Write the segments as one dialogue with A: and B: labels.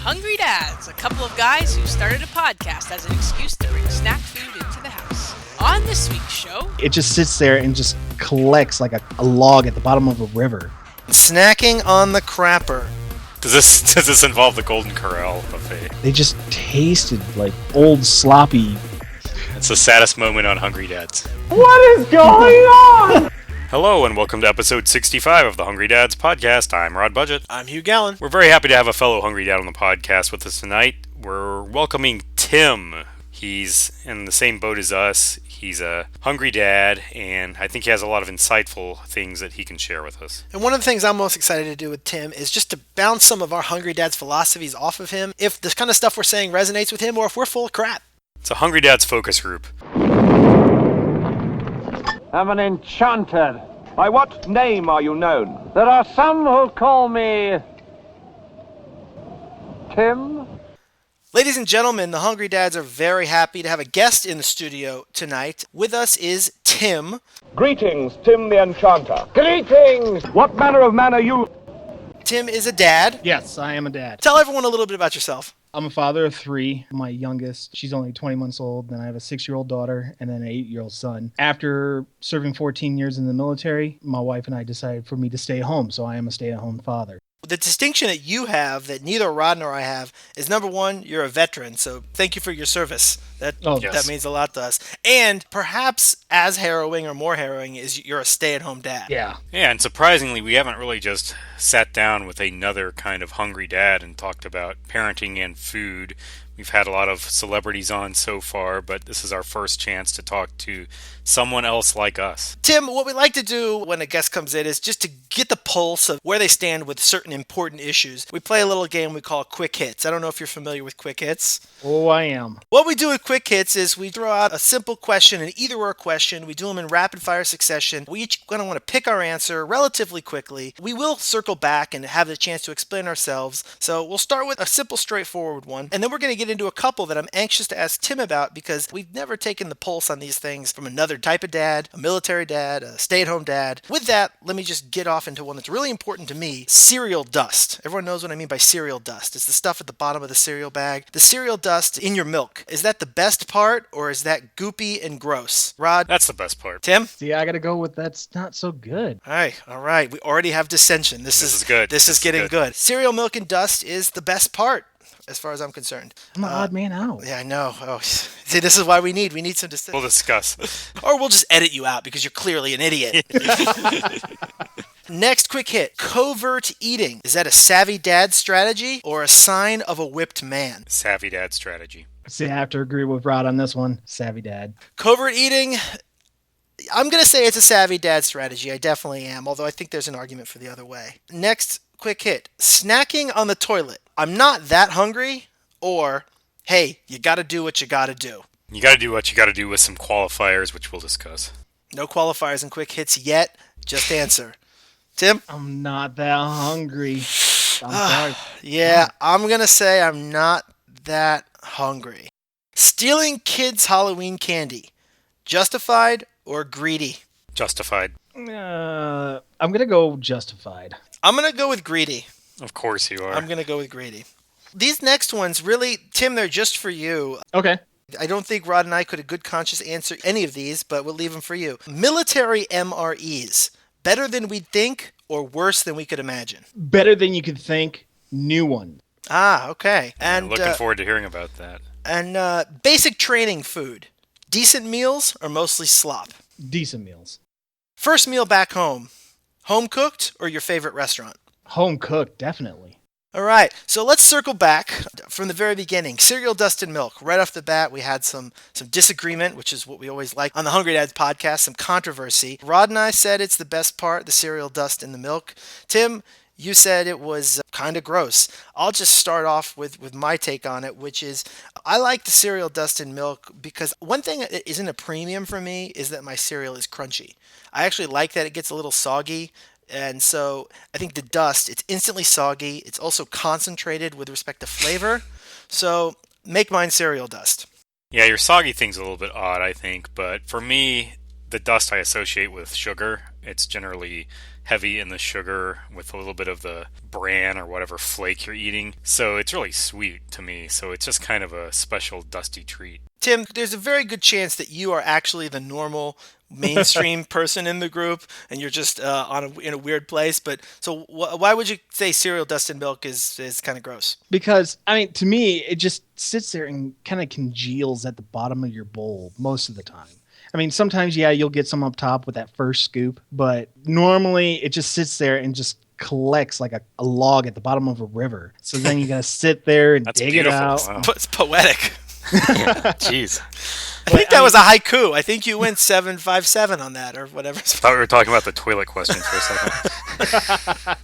A: Hungry Dads, a couple of guys who started a podcast as an excuse to bring snack food into the house. On this week's show,
B: it just sits there and just collects like a log at the bottom of a river.
C: Snacking on the crapper.
D: Does this involve the Golden Corral buffet?
B: They just tasted like old sloppy.
D: It's the saddest moment on Hungry Dads.
E: What is going on?
D: Hello and welcome to episode 65 of the Hungry Dads podcast. I'm Rod Budget.
C: I'm Hugh Gallen.
D: We're very happy to have a fellow Hungry Dad on the podcast with us tonight. We're welcoming Tim. He's in the same boat as us. He's a hungry dad, and I think he has a lot of insightful things that he can share with us.
C: And one of the things I'm most excited to do with Tim is just to bounce some of our Hungry Dads philosophies off of him, if this kind of stuff we're saying resonates with him, or if we're full of crap.
D: It's a Hungry Dads focus group.
E: I'm an enchanter. By what name are you known? There are some who call me Tim.
C: Ladies and gentlemen, the Hungry Dads are very happy to have a guest in the studio tonight. With us is Tim.
E: Greetings, Tim the Enchanter. Greetings! What manner of man are you?
C: Tim is a dad.
B: Yes, I am a dad.
C: Tell everyone a little bit about yourself.
B: I'm a father of three. My youngest, she's only 20 months old. Then I have a 6-year-old daughter and then an 8-year-old son. After serving 14 years in the military, my wife and I decided for me to stay home. So I am a stay-at-home father.
C: The distinction that you have that neither Rod nor I have is, number one, you're a veteran, so thank you for your service. That means a lot to us. And perhaps as harrowing or more harrowing is you're a stay-at-home dad.
B: Yeah,
D: and surprisingly, we haven't really just sat down with another kind of hungry dad and talked about parenting and food. We've had a lot of celebrities on so far, but this is our first chance to talk to someone else like us.
C: Tim, what we like to do when a guest comes in is just to get the pulse of where they stand with certain important issues. We play a little game we call Quick Hits. I don't know if you're familiar with Quick Hits.
B: Oh, I am.
C: What we do with Quick Hits is we throw out a simple question, an either-or question. We do them in rapid-fire succession. We each going to want to pick our answer relatively quickly. We will circle back and have the chance to explain ourselves. So we'll start with a simple, straightforward one, and then we're going to get into a couple that I'm anxious to ask Tim about because we've never taken the pulse on these things from another type of dad, a military dad, a stay-at-home dad. With that, let me just get off into one that's really important to me, cereal dust. Everyone knows what I mean by cereal dust. It's the stuff at the bottom of the cereal bag. The cereal dust in your milk. Is that the best part or is that goopy and gross? Rod?
D: That's the best part.
C: Tim?
B: See, I got to go with that's not so good.
C: All right. We already have dissension. This is
D: good.
C: This is getting good. Cereal milk and dust is the best part, as far as I'm concerned.
B: I'm an odd man out.
C: Yeah, I know. Oh, see, this is why we need some dissension.
D: We'll discuss.
C: Or we'll just edit you out because you're clearly an idiot. Next quick hit. Covert eating. Is that a savvy dad strategy or a sign of a whipped man?
D: Savvy dad strategy.
B: See, I have to agree with Rod on this one. Savvy dad.
C: Covert eating, I'm going to say it's a savvy dad strategy. I definitely am, although I think there's an argument for the other way. Next quick hit. Snacking on the toilet. I'm not that hungry, or, hey, you got to do what you got to do.
D: You got to do what you got to do with some qualifiers, which we'll discuss.
C: No qualifiers and quick hits yet. Just answer. Tim?
B: I'm not that hungry. I'm sorry.
C: Yeah, I'm going to say I'm not that hungry. Stealing kids' Halloween candy. Justified or greedy?
D: Justified.
B: I'm going to go justified.
C: I'm going to go with greedy.
D: Of course you are.
C: I'm going to go with greedy. These next ones, really, Tim, they're just for you.
B: Okay.
C: I don't think Rod and I could a good conscience answer any of these, but we'll leave them for you. Military MREs. Better than we'd think or worse than we could imagine?
B: Better than you could think. New one.
C: Ah, okay. And
D: looking forward to hearing about that.
C: And basic training food. Decent meals or mostly slop?
B: Decent meals.
C: First meal back home. Home cooked or your favorite restaurant?
B: Home cooked, definitely.
C: All right, so let's circle back from the very beginning. Cereal dust and milk. Right off the bat, we had some disagreement, which is what we always like on the Hungry Dads podcast, some controversy. Rod and I said it's the best part, the cereal dust and the milk. Tim, you said it was kind of gross. I'll just start off with my take on it, which is I like the cereal dust and milk because one thing that isn't a premium for me is that my cereal is crunchy. I actually like that it gets a little soggy. And so I think the dust, it's instantly soggy. It's also concentrated with respect to flavor. So make mine cereal dust.
D: Yeah, your soggy thing's a little bit odd, I think. But for me, the dust I associate with sugar. It's generally heavy in the sugar with a little bit of the bran or whatever flake you're eating. So it's really sweet to me. So it's just kind of a special dusty treat.
C: Tim, there's a very good chance that you are actually the normal mainstream person in the group, and you're just in a weird place. But so, why would you say cereal dusted milk is kind of gross?
B: Because, I mean, to me, it just sits there and kind of congeals at the bottom of your bowl most of the time. I mean, sometimes, yeah, you'll get some up top with that first scoop, but normally it just sits there and just collects like a log at the bottom of a river. So then you gotta sit there and
D: That's
B: dig
D: beautiful.
B: it out.
D: Wow.
C: It's poetic.
D: Jeez.
C: I think that was a haiku. I think you went 757 on that or whatever.
D: I thought we were talking about the toilet question for a second.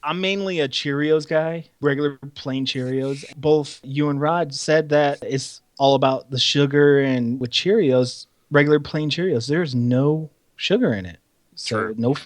B: I'm mainly a Cheerios guy, regular plain Cheerios. Both you and Rod said that it's all about the sugar, and with Cheerios, regular plain Cheerios, there's no sugar in it. So
D: Sure.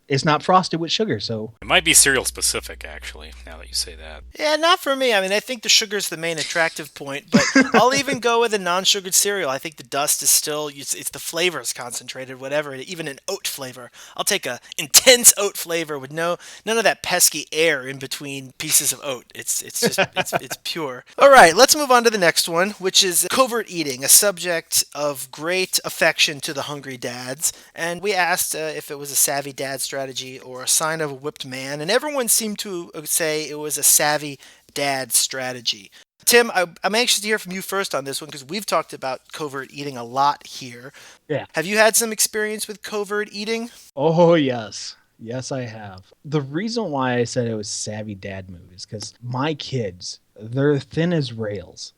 B: it's not frosted with sugar. So
D: It might be cereal specific, actually, now that you say that.
C: Yeah, not for me. I mean, I think the sugar's the main attractive point, but I'll even go with a non-sugared cereal. I think the dust is still, it's the flavors concentrated, whatever, even an oat flavor. I'll take a intense oat flavor with none of that pesky air in between pieces of oat. It's just, it's pure. All right, let's move on to the next one, which is covert eating, a subject of great affection to the hungry dads. And we asked if it was a savvy dad strategy or a sign of a whipped man, and everyone seemed to say it was a savvy dad strategy. Tim, I'm anxious to hear from you first on this one because we've talked about covert eating a lot here.
B: yeah.
C: Have you had some experience with covert eating?
B: Oh, yes. Yes, I have. The reason why I said it was savvy dad move is because my kids, they're thin as rails,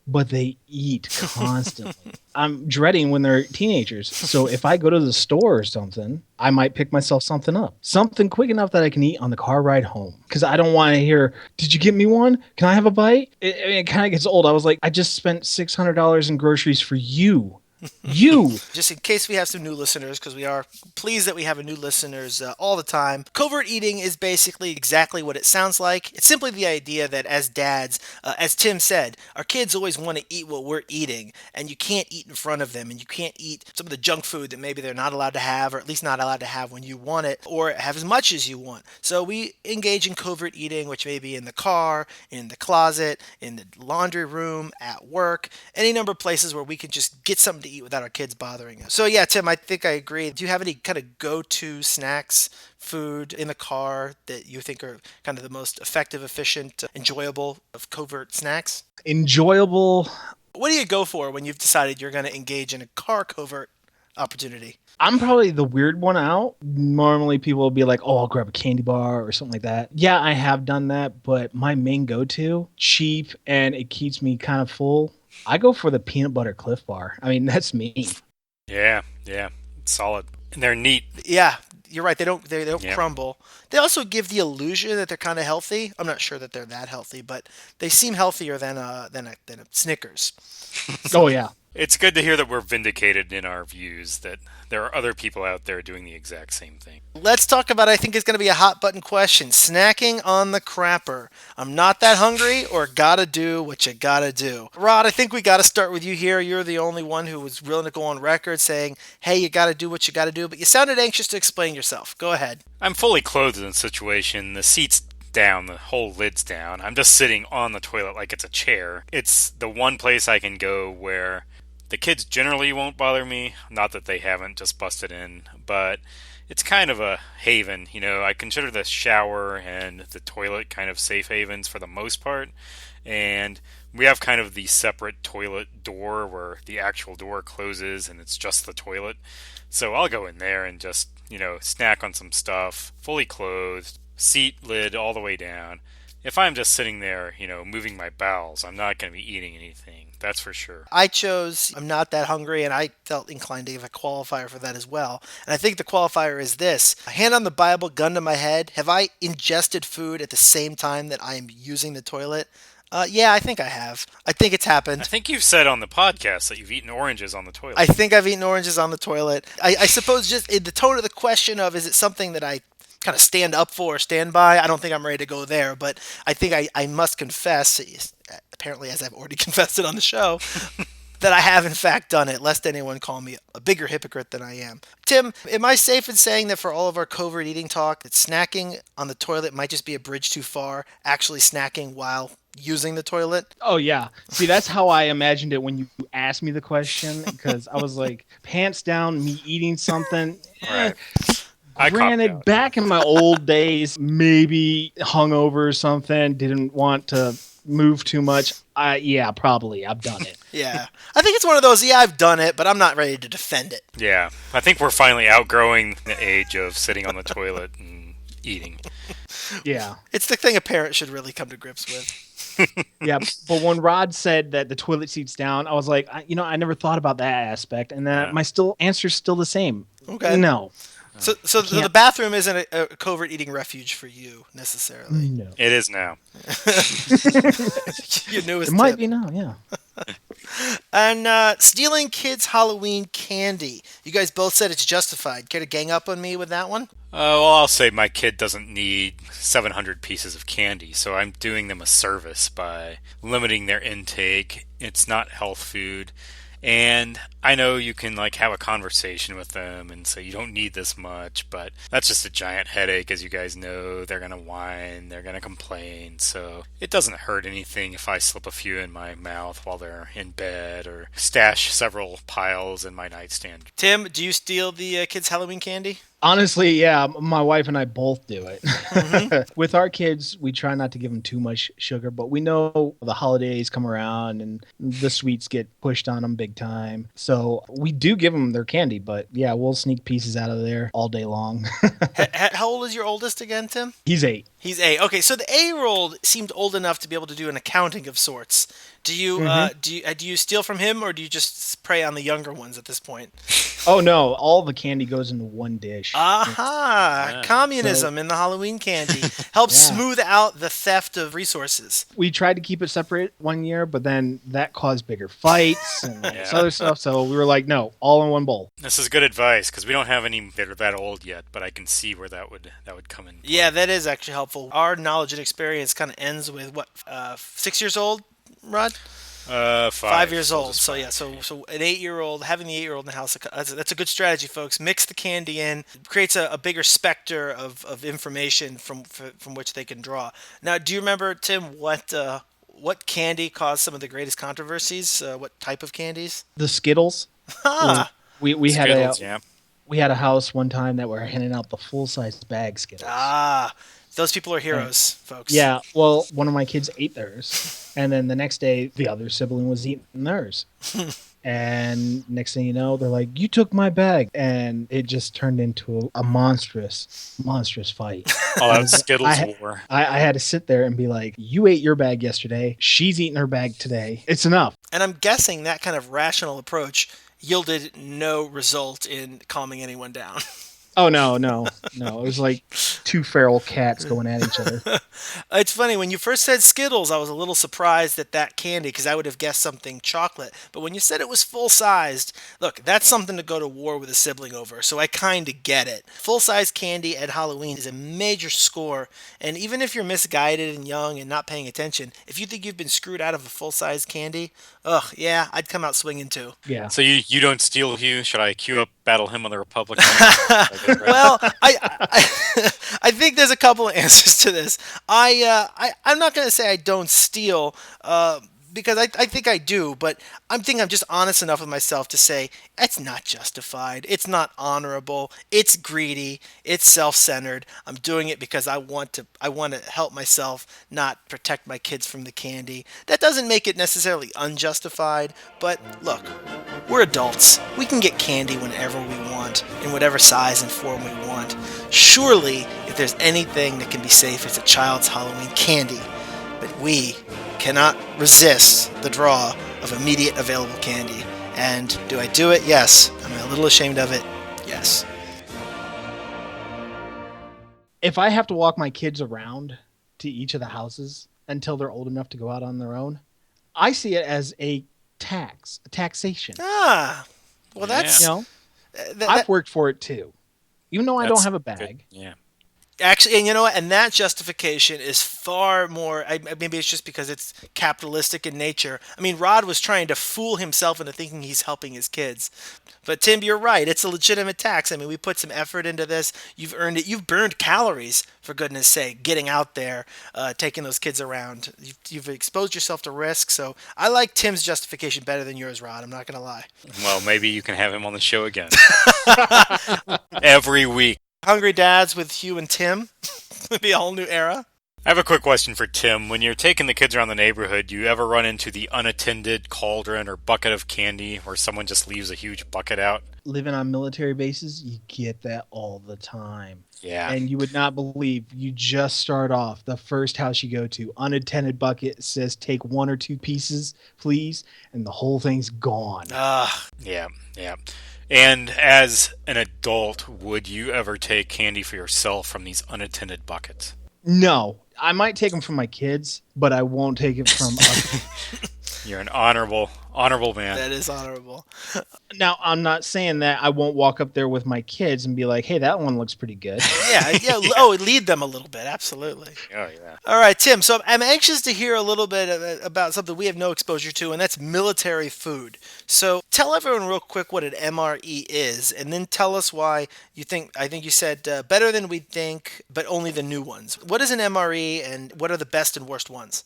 B: but they eat constantly. I'm dreading when they're teenagers. So if I go to the store or something, I might pick myself something up. Something quick enough that I can eat on the car ride home. Because I don't want to hear, did you get me one? Can I have a bite? It kind of gets old. I was like, I just spent $600 in groceries for you. You.
C: Just in case we have some new listeners, because we are pleased that we have new listeners all the time. Covert eating is basically exactly what it sounds like. It's simply the idea that as dads, as Tim said, our kids always want to eat what we're eating, and you can't eat in front of them, and you can't eat some of the junk food that maybe they're not allowed to have, or at least not allowed to have when you want it, or have as much as you want. So we engage in covert eating, which may be in the car, in the closet, in the laundry room, at work, any number of places where we can just get something to eat without our kids bothering us. So yeah, Tim, I think I agree. Do you have any kind of go-to snacks, food in the car that you think are kind of the most effective, efficient, enjoyable of covert snacks?
B: Enjoyable.
C: What do you go for when you've decided you're going to engage in a car covert opportunity?
B: I'm probably the weird one out. Normally people will be like, oh, I'll grab a candy bar or something like that. Yeah, I have done that, but my main go-to, cheap, and it keeps me kind of full, I go for the peanut butter Cliff Bar. I mean, that's me.
D: Yeah, it's solid. And they're neat.
C: Yeah, you're right. They don't
D: Yep.
C: crumble. They also give the illusion that they're kind of healthy. I'm not sure that they're that healthy, but they seem healthier than a Snickers.
B: Oh, yeah.
D: It's good to hear that we're vindicated in our views, that there are other people out there doing the exact same thing.
C: Let's talk about, I think it's going to be a hot button question, snacking on the crapper. I'm not that hungry, or gotta do what you gotta do. Rod, I think we got to start with you here. You're the only one who was willing to go on record saying, hey, you got to do what you got to do, but you sounded anxious to explain yourself. Go ahead.
D: I'm fully clothed in the situation. The seat's down, the whole lid's down. I'm just sitting on the toilet like it's a chair. It's the one place I can go where the kids generally won't bother me. Not that they haven't just busted in, but it's kind of a haven. You know, I consider the shower and the toilet kind of safe havens for the most part. And we have kind of the separate toilet door where the actual door closes and it's just the toilet. So I'll go in there and just, snack on some stuff, fully clothed, seat lid all the way down. If I'm just sitting there, moving my bowels, I'm not going to be eating anything. That's for sure.
C: I chose I'm not that hungry, and I felt inclined to give a qualifier for that as well. And I think the qualifier is this. Hand on the Bible, gun to my head. Have I ingested food at the same time that I am using the toilet? Yeah, I think I have. I think it's happened.
D: I think you've said on the podcast that you've eaten oranges on the toilet.
C: I think I've eaten oranges on the toilet. I suppose just in the tone of the question of, is it something that I kind of stand up for or stand by? I don't think I'm ready to go there, but I think I must confess, apparently as I've already confessed it on the show, that I have in fact done it, lest anyone call me a bigger hypocrite than I am. Tim, am I safe in saying that for all of our covert eating talk, that snacking on the toilet might just be a bridge too far, actually snacking while using the toilet?
B: Oh yeah. See, that's how I imagined it when you asked me the question, because I was like, pants down, me eating something.
D: Right. I copped
B: Granted,
D: out.
B: back in my old days, maybe hungover or something, didn't want to move too much. Yeah, probably. I've done it.
C: Yeah. I think it's one of those, yeah, I've done it, but I'm not ready to defend it.
D: Yeah, I think we're finally outgrowing the age of sitting on the toilet and eating.
B: Yeah.
C: It's the thing a parent should really come to grips with.
B: Yeah. But when Rod said that the toilet seat's down, I was like, I never thought about that aspect. And then
D: Yeah.
B: my answer's still the same.
C: Okay.
B: No.
C: So the bathroom isn't a covert eating refuge for you, necessarily.
B: No.
D: It is now.
C: Your newest
B: It might
C: tip.
B: be now, yeah.
C: And stealing kids' Halloween candy. You guys both said it's justified. Care to gang up on me with that one?
D: Well, I'll say my kid doesn't need 700 pieces of candy, so I'm doing them a service by limiting their intake. It's not health food. And I know you can have a conversation with them and say you don't need this much, but that's just a giant headache. As you guys know, they're going to whine, they're going to complain. So it doesn't hurt anything if I slip a few in my mouth while they're in bed or stash several piles in my nightstand.
C: Tim, do you steal the kids' Halloween candy?
B: Honestly, yeah, my wife and I both do it. With our kids, we try not to give them too much sugar, but we know the holidays come around and the sweets get pushed on them big time. So we do give them their candy, but yeah, we'll sneak pieces out of there all day long.
C: How old is your oldest again, Tim?
B: He's 8.
C: He's 8. Okay, so the 8-year-old seemed old enough to be able to do an accounting of sorts. Do you do you steal from him, or do you just prey on the younger ones at this point?
B: Oh no, all the candy goes into one dish.
C: Aha!
D: Yeah.
C: Communism in the Halloween candy helps
B: Yeah.
C: smooth out the theft of resources.
B: We tried to keep it separate one year, but then that caused bigger fights and this other stuff. So we were like, no, all in one bowl.
D: This is good advice because we don't have any that are that old yet, but I can see where that would come in.
C: Yeah, that is actually helpful. Our knowledge and experience kind of ends with 6 years old, Rod? 5 years old. So yeah, so an 8-year-old, having the 8-year-old in the house, that's a good strategy, folks. Mix the candy in, creates a bigger specter of information from which they can draw. Now, do you remember, Tim, what candy caused some of the greatest controversies? What type of candies?
B: The Skittles.
C: Ah,
B: We
D: Skittles,
B: had we had a house one time that were handing out the full size bag Skittles.
C: those people are heroes, folks.
B: Yeah, well, one of my kids ate theirs, and then the next day, the other sibling was eating theirs. And next thing you know, they're like, "You took my bag," and it just turned into a monstrous fight.
D: Oh, that was Skittles
B: I-
D: war.
B: I had to sit there and be like, "You ate your bag yesterday. She's eating her bag today. It's enough."
C: And I'm guessing that kind of rational approach yielded no result in calming anyone down.
B: Oh no. It was like two feral cats going at each other.
C: It's funny, when you first said Skittles, I was a little surprised at that candy because I would have guessed something chocolate. But when you said it was full-sized, look, that's something to go to war with a sibling over, so I kind of get it. Full-size candy at Halloween is a major score, and even if you're misguided and young and not paying attention, if you think you've been screwed out of a full-size candy, yeah, I'd come out swinging too.
B: Yeah.
D: So you don't steal, Hugh? Should I queue up Battle Hymn of the Republic?
C: Well, I think there's a couple of answers to this. I'm not going to say I don't steal, because I think I do, but I'm just honest enough with myself to say it's not justified. It's not honorable. It's greedy. It's self-centered. I'm doing it because I want to help myself, not protect my kids from the candy. That doesn't make it necessarily unjustified, but look, we're adults. We can get candy whenever we want, in whatever size and form we want. Surely, if there's anything that can be safe, it's a child's Halloween candy. But we cannot resist the draw of immediate available candy. And do I do it? Yes. Am I a little ashamed of it? Yes.
B: If I have to walk my kids around to each of the houses until they're old enough to go out on their own, I see it as a taxation.
C: Well, that's...
B: You know,
C: that-
B: I've worked for it too. Even though I don't
D: That's
B: have a
D: good.
B: bag,
D: Yeah.
C: Actually, and you know what? And that justification is far more. Maybe it's just because it's capitalistic in nature. I mean, Rod was trying to fool himself into thinking he's helping his kids. But Tim, you're right. It's a legitimate tax. I mean, we put some effort into this. You've earned it. You've burned calories, for goodness sake, getting out there, taking those kids around. You've exposed yourself to risk. So I like Tim's justification better than yours, Rod. I'm not going to lie.
D: Well, maybe you can have him on the show again. Every week.
C: Hungry Dads with Hugh and Tim would be a whole new era.
D: I have a quick question for Tim. When you're taking the kids around the neighborhood, do you ever run into the unattended cauldron or bucket of candy where someone just leaves a huge bucket out?
B: Living on military bases, you get that all the time.
D: Yeah.
B: And you would not believe, you just start off, the first house you go to, unattended bucket says take 1 or 2 pieces, please, and the whole thing's gone.
D: Yeah. And as an adult, would you ever take candy for yourself from these unattended buckets?
B: No, I might take them from my kids, but I won't take it from us.
D: You're an honorable man.
C: That is honorable.
B: Now, I'm not saying that I won't walk up there with my kids and be like, hey, that one looks pretty good.
C: Yeah. Oh, lead them a little bit. Absolutely.
D: Oh, yeah.
C: All right, Tim. So I'm anxious to hear a little bit about something we have no exposure to, and that's military food. So tell everyone real quick what an MRE is, and then tell us why you think, I think you said better than we think, but only the new ones. What is an MRE, and what are the best and worst ones?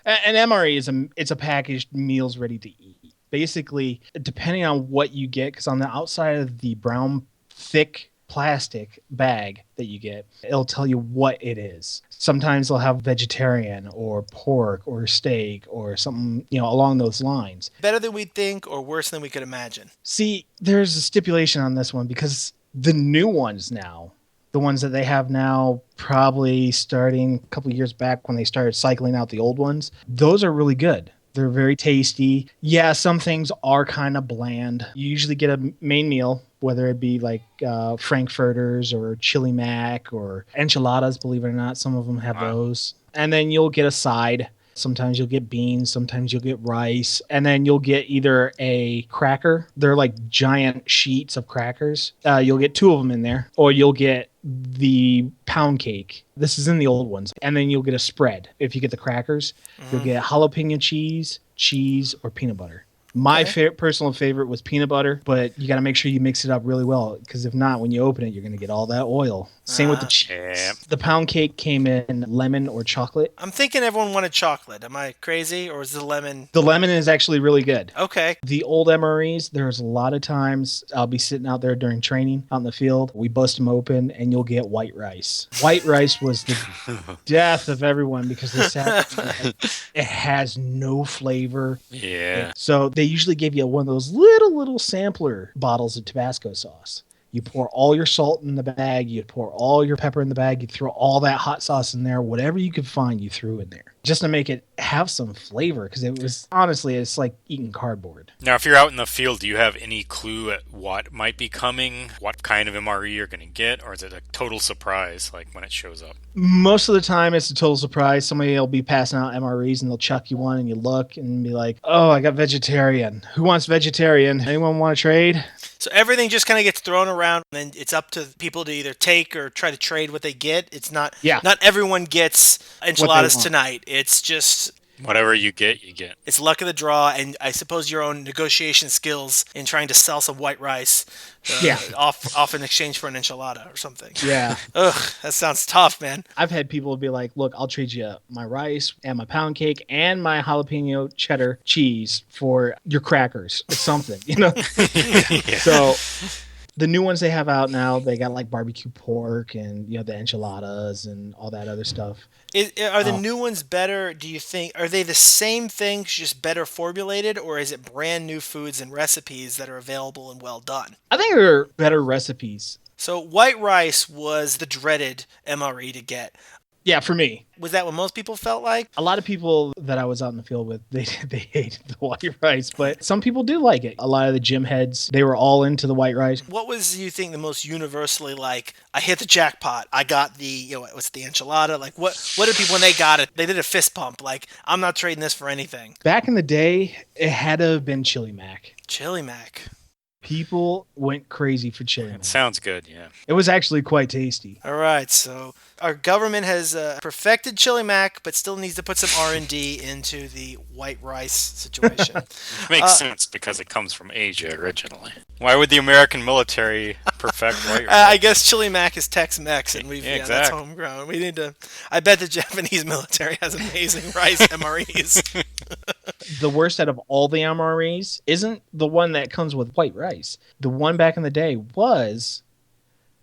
B: An MRE is a packaged meals ready to eat. Basically, depending on what you get, because on the outside of the brown, thick plastic bag that you get, it'll tell you what it is. Sometimes they'll have vegetarian or pork or steak or something, along those lines.
C: Better than we think or worse than we could imagine?
B: See, there's a stipulation on this one because the new ones now, the ones that they have now, probably starting a couple of years back when they started cycling out the old ones, those are really good. They're very tasty. Yeah, some things are kind of bland. You usually get a main meal, whether it be like frankfurters or chili mac or enchiladas, believe it or not. Some of them have those. And then you'll get a side. Sometimes you'll get beans, sometimes you'll get rice, and then you'll get either a cracker. They're like giant sheets of crackers. You'll get 2 of them in there, or you'll get the pound cake. This is in the old ones. And then you'll get a spread. If you get the crackers, you'll get jalapeno cheese, or peanut butter. My personal favorite was peanut butter, but you got to make sure you mix it up really well, because if not, when you open it, you're going to get all that oil. Same with the cheese.
D: Yeah.
B: The pound cake came in lemon or chocolate.
C: I'm thinking everyone wanted chocolate. Am I crazy, or is the lemon?
B: The lemon is actually really good.
C: Okay.
B: The old MREs, there's a lot of times I'll be sitting out there during training out in the field. We bust them open, and you'll get white rice. White rice was the death of everyone because they said it has no flavor.
D: Yeah.
B: So they usually give you one of those little sampler bottles of Tabasco sauce. You pour all your salt in the bag, you pour all your pepper in the bag, you throw all that hot sauce in there, whatever you could find, you threw in there. Just to make it have some flavor, because it was, honestly, it's like eating cardboard.
D: Now, if you're out in the field, do you have any clue at what might be coming, what kind of MRE you're going to get, or is it a total surprise, like when it shows up?
B: Most of the time, it's a total surprise. Somebody will be passing out MREs, and they'll chuck you one, and you look and be like, oh, I got vegetarian. Who wants vegetarian? Anyone want to trade?
C: So everything just kind of gets thrown around, and then it's up to people to either take or try to trade what they get. It's not, not everyone gets enchiladas tonight. It's just
D: whatever you get, you get.
C: It's luck of the draw, and I suppose your own negotiation skills in trying to sell some white rice off in exchange for an enchilada or something.
B: Yeah.
C: Ugh, that sounds tough, man.
B: I've had people be like, look, I'll trade you my rice and my pound cake and my jalapeno cheddar cheese for your crackers or something, So the new ones they have out now, they got like barbecue pork and the enchiladas and all that other stuff.
C: Are the new ones better, do you think? Are they the same things, just better formulated, or is it brand new foods and recipes that are available and well done?
B: I think they're better recipes.
C: So white rice was the dreaded MRE to get.
B: Yeah, for me.
C: Was that what most people felt like?
B: A lot of people that I was out in the field with, they hated the white rice, but some people do like it. A lot of the gym heads, they were all into the white rice.
C: What was, you think, the most universally like, I hit the jackpot, I got the, what's the enchilada? Like, what did people, when they got it, they did a fist pump, like, I'm not trading this for anything.
B: Back in the day, it had to have been chili mac.
C: Chili mac.
B: People went crazy for chili
D: It
B: mac.
D: sounds good, yeah.
B: It was actually quite tasty.
C: All right, so our government has perfected chili mac, but still needs to put some R&D into the white rice situation.
D: Which makes sense because it comes from Asia originally. Why would the American military perfect white rice?
C: I guess chili mac is Tex-Mex, and
D: Yeah,
C: that's
D: exactly.
C: homegrown. We need to. I bet the Japanese military has amazing rice MREs.
B: The worst out of all the MREs isn't the one that comes with white rice. The one back in the day was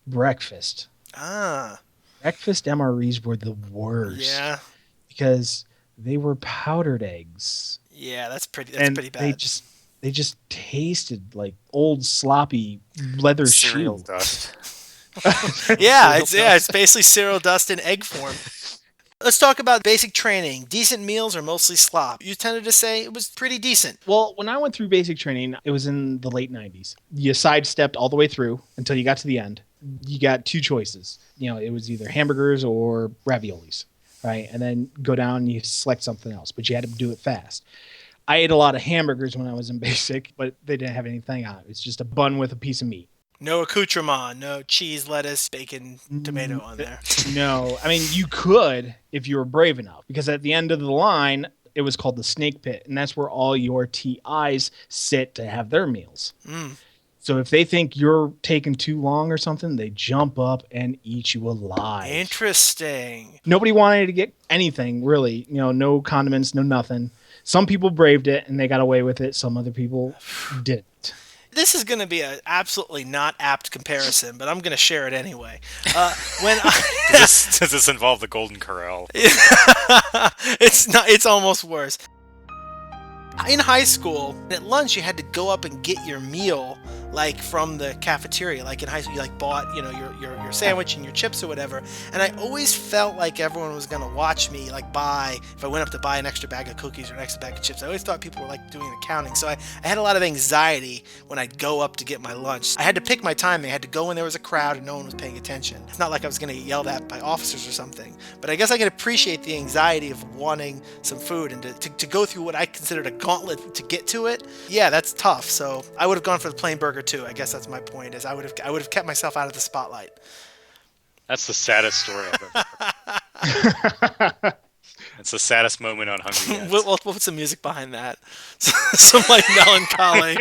B: breakfast.
C: Ah,
B: Breakfast MREs were the worst.
C: yeah,
B: Because they were powdered eggs.
C: yeah. That's pretty
B: And
C: bad.
B: they just tasted like old sloppy leather
D: Cereal
B: shoe.
D: dust.
C: It's basically cereal dust in egg form. Let's talk about basic training. Decent meals or mostly slop? You tended to say it was pretty decent.
B: Well, when I went through basic training, it was in the late 90s. You sidestepped all the way through until you got to the end. You got two choices. It was either hamburgers or raviolis, right? And then go down and you select something else, but you had to do it fast. I ate a lot of hamburgers when I was in basic, but they didn't have anything on it. It's just a bun with a piece of meat.
C: No accoutrement, no cheese, lettuce, bacon, tomato on there.
B: No, I mean, you could if you were brave enough, because at the end of the line, it was called the snake pit, and that's where all your TIs sit to have their meals. So if they think you're taking too long or something, they jump up and eat you alive.
C: Interesting.
B: Nobody wanted to get anything, really. No condiments, no nothing. Some people braved it, and they got away with it. Some other people didn't.
C: This is going to be an absolutely not apt comparison, but I'm going to share it anyway.
D: Does this involve the Golden Corral?
C: It's not. It's almost worse. In high school, at lunch, you had to go up and get your meal, like from the cafeteria. Like in high school, you bought, your sandwich and your chips or whatever. And I always felt like everyone was gonna watch me, buy. If I went up to buy an extra bag of cookies or an extra bag of chips, I always thought people were doing the counting. So I had a lot of anxiety when I'd go up to get my lunch. I had to pick my timing. I had to go when there was a crowd and no one was paying attention. It's not like I was gonna get yelled at by officers or something. But I guess I can appreciate the anxiety of wanting some food and to go through what I considered a gauntlet to get to it. Yeah, that's tough. So I would have gone for the plain burger too. I guess that's my point. Is I would have kept myself out of the spotlight.
D: That's the saddest story I've ever heard. It's the saddest moment on Hungry Dads.
C: We'll put some music behind that. Some melancholy.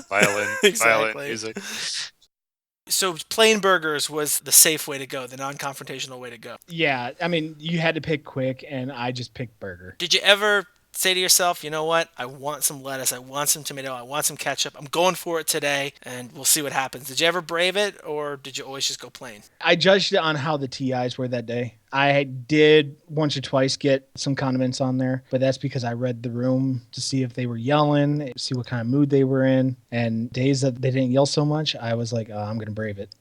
D: Violin music.
C: So plain burgers was the safe way to go, the non-confrontational way to go.
B: Yeah, I mean, you had to pick quick, and I just picked burger.
C: Did you ever say to yourself, you know what? I want some lettuce. I want some tomato. I want some ketchup. I'm going for it today, and we'll see what happens. Did you ever brave it, or did you always just go plain?
B: I judged it on how the TIs were that day. I did once or twice get some condiments on there, but that's because I read the room to see if they were yelling, see what kind of mood they were in. And days that they didn't yell so much, I was like, I'm going to brave it.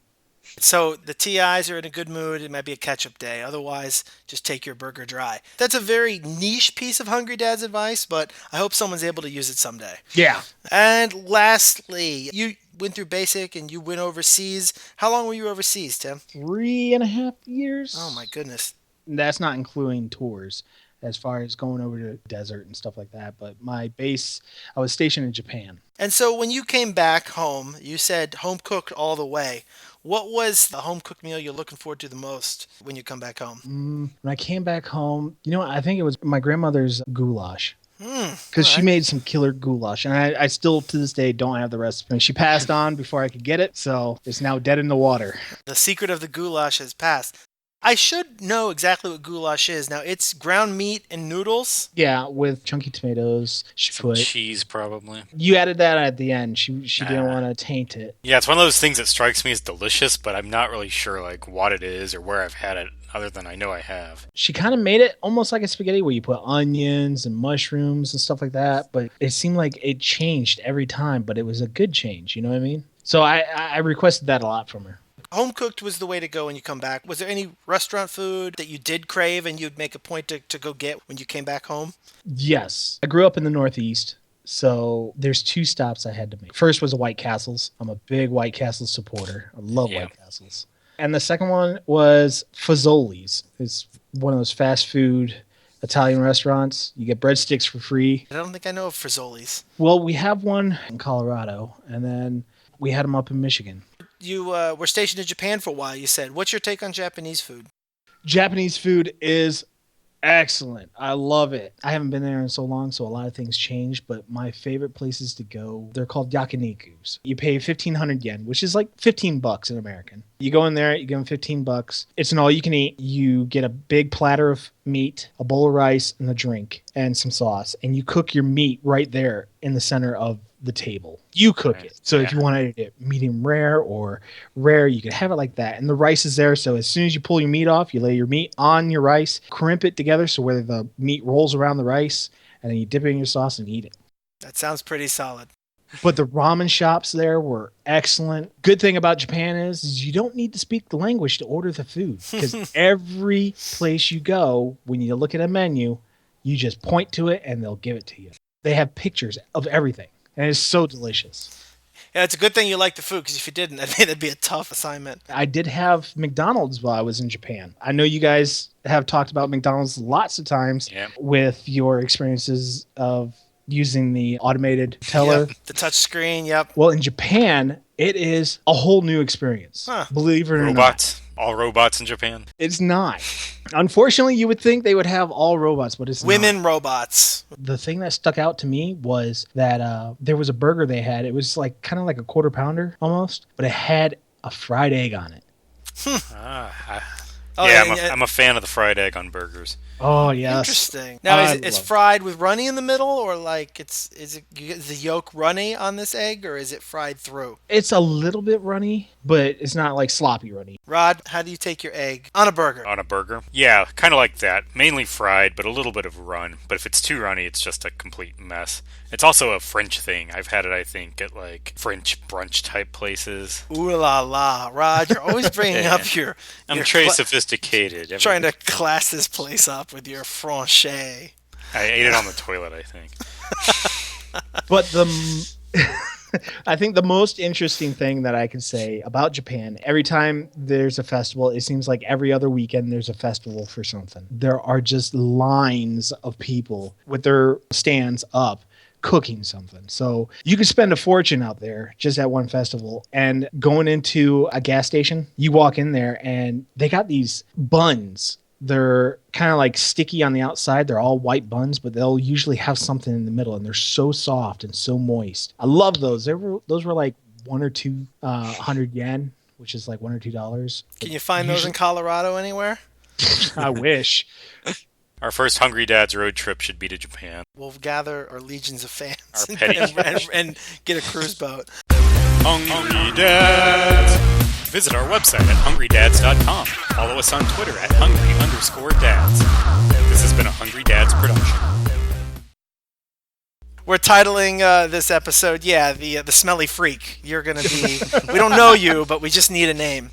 C: So the TIs are in a good mood. It might be a ketchup day. Otherwise, just take your burger dry. That's a very niche piece of Hungry Dad's advice, but I hope someone's able to use it someday.
B: Yeah.
C: And lastly, you went through basic and you went overseas. How long were you overseas, Tim?
B: 3.5 years.
C: Oh my goodness.
B: That's not including tours as far as going over to desert and stuff like that. But my base, I was stationed in Japan.
C: And so when you came back home, you said home cooked all the way. What was the home cooked meal you're looking forward to the most when you come back home?
B: When I came back home, I think it was my grandmother's goulash. Because she
C: right.
B: made some killer goulash, and I still to this day don't have the recipe. She passed on before I could get it, so it's now dead in the water.
C: The secret of the goulash has passed. I should know exactly what goulash is. Now, it's ground meat and noodles.
B: Yeah, with chunky tomatoes.
D: Some cheese, probably.
B: You added that at the end. She didn't want to taint it.
D: Yeah, it's one of those things that strikes me as delicious, but I'm not really sure what it is or where I've had it, other than I know I have.
B: She kind of made it almost like a spaghetti where you put onions and mushrooms and stuff like that, but it seemed like it changed every time, but it was a good change, you know what I mean? So I requested that a lot from her.
C: Home cooked was the way to go when you come back. Was there any restaurant food that you did crave and you'd make a point to go get when you came back home?
B: Yes. I grew up in the Northeast, so there's 2 stops I had to make. First was White Castle's. I'm a big White Castle supporter. I love White Castles. And the second one was Fazoli's. It's one of those fast food Italian restaurants. You get breadsticks for free.
C: I don't think I know of Frizzolis.
B: Well, we have one in Colorado, and then we had them up in Michigan.
C: You were stationed in Japan for a while, you said. What's your take on Japanese food?
B: Japanese food is excellent. I love it. I haven't been there in so long, so a lot of things changed, but my favorite places to go, they're called yakinikus. You pay 1,500 yen, which is like $15 in American. You go in there, you give them $15. It's an all you can eat. You get a big platter of meat, a bowl of rice, and a drink, and some sauce. And you cook your meat right there in the center of the table. You cook it. So if you wanted it medium rare or rare, you could have it like that. And the rice is there. So as soon as you pull your meat off, you lay your meat on your rice, crimp it together so where the meat rolls around the rice, and then you dip it in your sauce and eat it.
C: That sounds pretty solid.
B: But the ramen shops there were excellent. Good thing about Japan is you don't need to speak the language to order the food, because every place you go, when you look at a menu, you just point to it and they'll give it to you. They have pictures of everything. And it's so delicious.
C: Yeah, it's a good thing you like the food, because if you didn't, I think that'd be a tough assignment.
B: I did have McDonald's while I was in Japan. I know you guys have talked about McDonald's lots of times with your experiences of using the automated teller.
C: Yep, the touch screen, yep.
B: Well, in Japan, it is a whole new experience. Believe it or
D: not. All robots in Japan?
B: It's not. Unfortunately, you would think they would have all robots, but it's
C: Women
B: not.
C: robots.
B: The thing that stuck out to me was that there was a burger they had. It was like kind of like a quarter pounder almost, but it had a fried egg on it.
D: I'm a fan of the fried egg on burgers.
B: Oh, yes.
C: Interesting. Now, is fried with runny in the middle, or like is the yolk runny on this egg, or is it fried through?
B: It's a little bit runny, but it's not like sloppy runny.
C: Rod, how do you take your egg on a burger?
D: On a burger? Yeah, kind of like that. Mainly fried, but a little bit of run. But if it's too runny, it's just a complete mess. It's also a French thing. I've had it, I think, at like French brunch type places.
C: Ooh la la, Rod, you're always bringing up your.
D: I'm very sophisticated.
C: Trying to class this place up with your Francais.
D: I ate it on the toilet, I think.
B: But I think the most interesting thing that I can say about Japan, every time there's a festival, it seems like every other weekend there's a festival for something. There are just lines of people with their stands up cooking something. So you could spend a fortune out there just at one festival. And going into a gas station, you walk in there and they got these buns. They're kind of like sticky on the outside. They're all white buns, but they'll usually have something in the middle, and they're so soft and so moist. I love those. Those were like 1 or 2 hundred yen, which is like $1 or $2.
C: Can you find those in Colorado anywhere?
B: I wish.
D: Our first Hungry Dads road trip should be to Japan.
C: We'll gather our legions of fans
D: Our petty
C: and get a cruise boat.
D: Hungry Dads! Visit our website at hungrydads.com. Follow us on Twitter at hungry_dads. This has been a Hungry Dads production.
C: We're titling this episode, the Smelly Freak. You're going to be... We don't know you, but we just need a name.